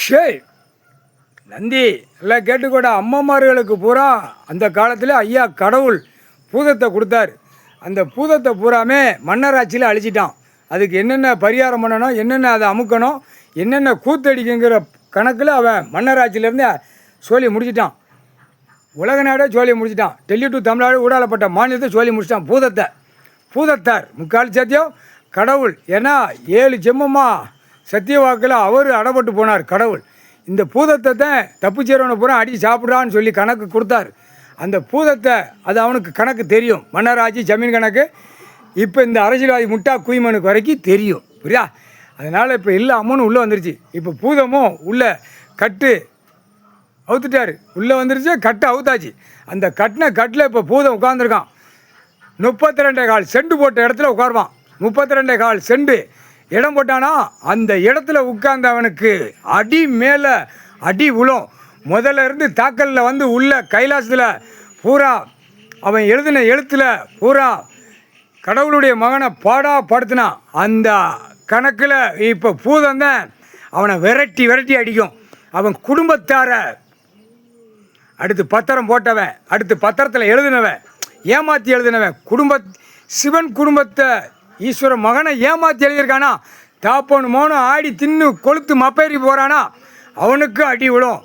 சரி நந்தி எல்லாம் கேட்டுக்கூட அம்மமார்களுக்கு பூரா அந்த காலத்தில் ஐயா கடவுள் பூதத்தை கொடுத்தாரு. அந்த பூதத்தை பூராமே மன்னராட்சியில் அழிச்சிட்டான். அதுக்கு என்னென்ன பரிகாரம் பண்ணணும், என்னென்ன அதை அமுக்கணும், என்னென்ன கூத்தடிக்குங்கிற கணக்கில் அவன் மன்னராட்சியிலேருந்து சொல்லி முடிச்சிட்டான். உலக நாடே சொல்லி முடிச்சிட்டான். டெல்லி டு தமிழ்நாடு ஊடாலப்பட்ட மாநிலத்தை சொல்லி முடிச்சிட்டான். பூதத்தார் முக்கால் சத்தியம் கடவுள். ஏன்னா 7 ஜென்மமாக சத்தியவாக்கில் அவர் அடப்பட்டு போனார் கடவுள். இந்த பூதத்தை தான் தப்பு செய்கிறவனை பூரா அடி சாப்பிட்றான்னு சொல்லி கணக்கு கொடுத்தார். அந்த பூதத்தை அது அவனுக்கு கணக்கு தெரியும். மன்னராட்சி ஜமீன் கணக்கு இப்போ இந்த அரசியல்வாதி முட்டா குய்மனுக்கு வரைக்கும் தெரியும். புரியா? அதனால் இப்போ எல்லா அம்மனும் உள்ளே வந்துருச்சு. இப்போ பூதமும் உள்ளே கட்டு அவுத்துட்டார். உள்ளே வந்துருச்சு, கட்டை அவுத்தாச்சு. அந்த கட்டில் இப்போ பூதம் உட்காந்துருக்கான். 32.25 செண்டு போட்ட இடத்துல உட்காருவான். 32.25 செண்டு இடம் போட்டானா அந்த இடத்துல உட்கார்ந்தவனுக்கு அடி மேலே அடி விழும். முதல்ல இருந்து தாக்கலில் வந்து உள்ள கைலாசத்தில் பூரா அவன் எழுதின எழுத்தில் பூரா கடவுளுடைய மகனை பாடாப்படுத்தினான். அந்த கணக்கில் இப்போ பூதந்தான் அவனை விரட்டி அடிக்கும். அவன் குடும்பத்தார அடுத்து பத்திரம் போட்டவன், அடுத்து பத்திரத்தில் எழுதினவன், ஏமாற்றி எழுதினவன், சிவன் குடும்பத்தை ஈஸ்வர மகனை ஏமாற்றி எழுதியிருக்கானா, தாப்போன்னு மோனும் ஆடி தின்னு கொளுத்து மப்பேறி போகிறானா அவனுக்கு அடி விடும்.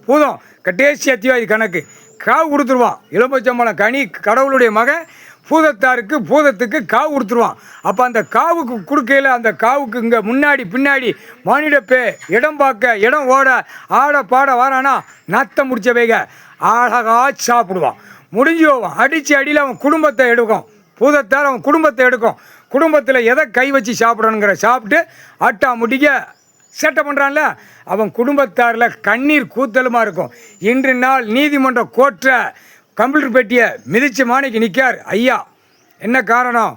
பூதம் கட்டேசி அத்தியாதி கணக்கு காவு கொடுத்துருவான். இளம்பச்சம்பளம் கனி கடவுளுடைய மகன் பூதத்துக்கு காவு கொடுத்துருவான். அப்போ அந்த காவுக்கு கொடுக்கையில் அந்த காவுக்கு இங்கே முன்னாடி பின்னாடி மானிடப்பே இடம் பார்க்க இடம் ஓட ஆட பாட வாரானா நத்தம் முடிச்ச வைக அழகா சாப்பிடுவான். முடிஞ்சு போவான். அடியில் அவன் குடும்பத்தை எடுக்கும். பூதத்தார் அவன் குடும்பத்தை எடுக்கும். குடும்பத்தில் எதை கை வச்சு சாப்பிடணுங்கிற சாப்பிட்டு அட்டா முடிக்க சேட்டை பண்ணுறான்ல அவன் குடும்பத்தாரில் கண்ணீர் கூத்தலுமா இருக்கும். இன்று நாள் நீதிமன்ற கோர்ட்டை கம்ப்யூட்டர் பெட்டியை மிதித்து மாணிக்கு நிற்கார் ஐயா. என்ன காரணம்?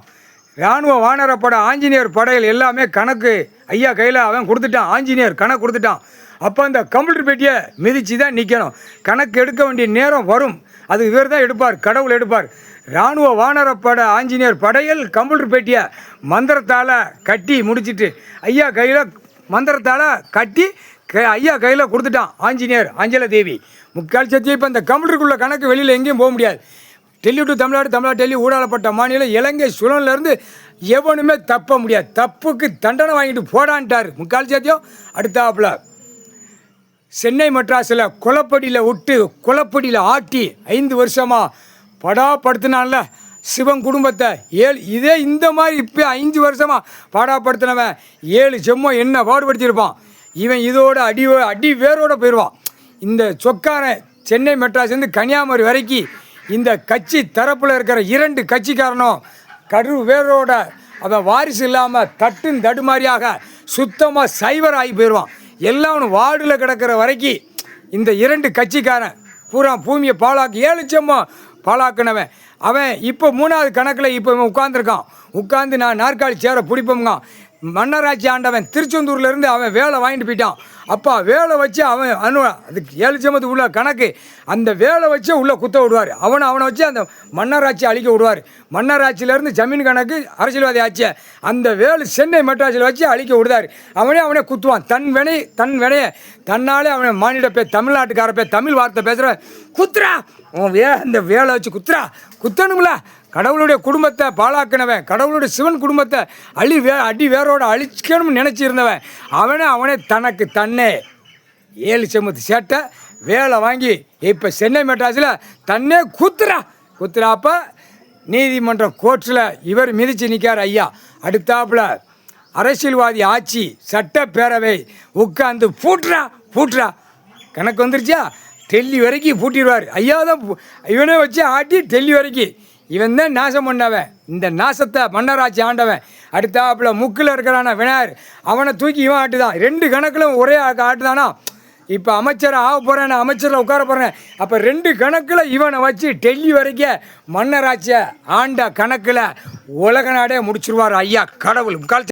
இராணுவ வானரப்பட ஆஞ்சநேயர் படையில் எல்லாமே கணக்கு ஐயா கையில் அவன் கொடுத்துட்டான். ஆஞ்சநேயர் கணக்கு கொடுத்துட்டான். அப்போ அந்த கம்ப்யூட்டர் பெட்டியை மிதித்து தான் நிற்கணும். கணக்கு எடுக்க வேண்டிய நேரம் வரும். அது இவர் தான் எடுப்பார், கடவுள் எடுப்பார். இராணுவ வானரப்பட ஆஞ்சநேயர் படையில் கம்ப்யூட்டர் பெட்டியை மந்திரத்தால் கட்டி முடிச்சுட்டு ஐயா கையில் மந்திரத்தால் கட்டி ஐயா கையில் கொடுத்துட்டான் ஆஞ்சநேயர் அஞ்சல தேவி. முக்கால் சத்தியம் இப்போ இந்த கம்ப்யூட்டருக்குள்ள கணக்கு வெளியில் எங்கேயும் போக முடியாது. டெல்லி டு தமிழ்நாடு டெல்லி ஊடாலப்பட்ட மாநிலம் இலங்கை சுழன்லேருந்து எவனுமே தப்ப முடியாது. தப்புக்கு தண்டனை வாங்கிட்டு போடான்ட்டார் முக்கால் சத்தியம். அடுத்தாப்புல சென்னை மெட்ராஸில் குளப்படியில் ஆட்டி 5 வருஷமாக படாப்படுத்தினான்ல சிவன் குடும்பத்தை இதே இந்த மாதிரி இப்போ 5 வருஷமாக பாடாப்படுத்தினவன் 7 ஜென்மம் என்ன பாடுபடுத்தியிருப்பான். இவன் இதோட அடி வேரோடு போயிடுவான். இந்த சொக்காரன் சென்னை மெட்ராஸ்லேருந்து கன்னியாகுமரி வரைக்கும் இந்த கட்சி தரப்பில் இருக்கிற 2 கட்சிக்காரனும் கரு வேரோட அவன் வாரிசு இல்லாமல் தட்டுன்னு தடுமாறியாக சுத்தமாக சைவர் ஆகி போயிடுவான். எல்லாம் அவனு வார்டில் கிடக்கிற வரைக்கும் இந்த 2 கட்சிக்காரன் பூரா பூமியை 7 ஜென்மம் பாலாக்குனவன் அவன் இப்போ 3வது கணக்கில் இப்போ இவன் உட்காந்து நான் நாற்காலி சேர பிடிப்போங்க. மன்னராட்சி ஆண்டவன் திருச்செந்தூர்லேருந்து அவன் வேலை வாங்கிட்டு போயிட்டான். அப்பா வேலை வச்சு அவன் அதுக்கு 7 ஜென்மத்துக்கு உள்ள கணக்கு அந்த வேலை வச்சு உள்ளே குத்த விடுவார். அவனை வச்சு அந்த மன்னராட்சி அழிக்க விடுவார். மன்னராட்சியிலேருந்து ஜமீன் கணக்கு அரசியல்வாதி ஆச்சு அந்த வேலை சென்னை மெட்ராஸில் வச்சு அழிக்க விடுவார். அவனே குத்துவான். தன் வினையை தன்னாலே அவனை மாநில தமிழ்நாட்டுக்கார தமிழ் வார்த்தை பேசுகிற குத்துறா அவன் அந்த வேலை வச்சு குத்தணும்ல. கடவுளுடைய குடும்பத்தை பாழாக்கினவன், கடவுளுடைய சிவன் குடும்பத்தை அடி வேரோட அழிக்கணும்னு நினச்சிருந்தவன் அவனே தனக்கு தன்னே 7 ஜென்மத்து சேட்டை வேலை வாங்கி இப்போ சென்னை மெட்ராஸில் தன்னே குத்துறாப்ப நீதிமன்றம் கோர்ட்டில் இவர் மிதித்து நிற்கார் ஐயா. அடுத்தாப்புல அரசியல்வாதி ஆட்சி சட்டப்பேரவை உட்காந்து பூட்டுறா கணக்கு வந்துருச்சா டெல்லி வரைக்கும் பூட்டிடுவார் ஐயா தான். இவனே வச்சு ஆட்டி டெல்லி வரைக்கும் இவன் தான் நாசம் பண்ணவன். இந்த நாசத்தை மன்னராட்சி ஆண்டவன். அடுத்தாப்புல முக்கில் இருக்கிறான விநாயகர் அவனை தூக்கி இவன் ஆட்டுதான். 2 கணக்கிலும் ஒரே ஆட்டுதானா. இப்போ அமைச்சரை ஆக போகிறேன், அமைச்சரில் உட்கார போகிறேன். அப்போ 2 கணக்கில் இவனை வச்சு டெல்லி வரைக்கும் மன்னராட்சியை ஆண்ட கணக்கில் உலக நாடே முடிச்சிருவார் ஐயா கடவுள்.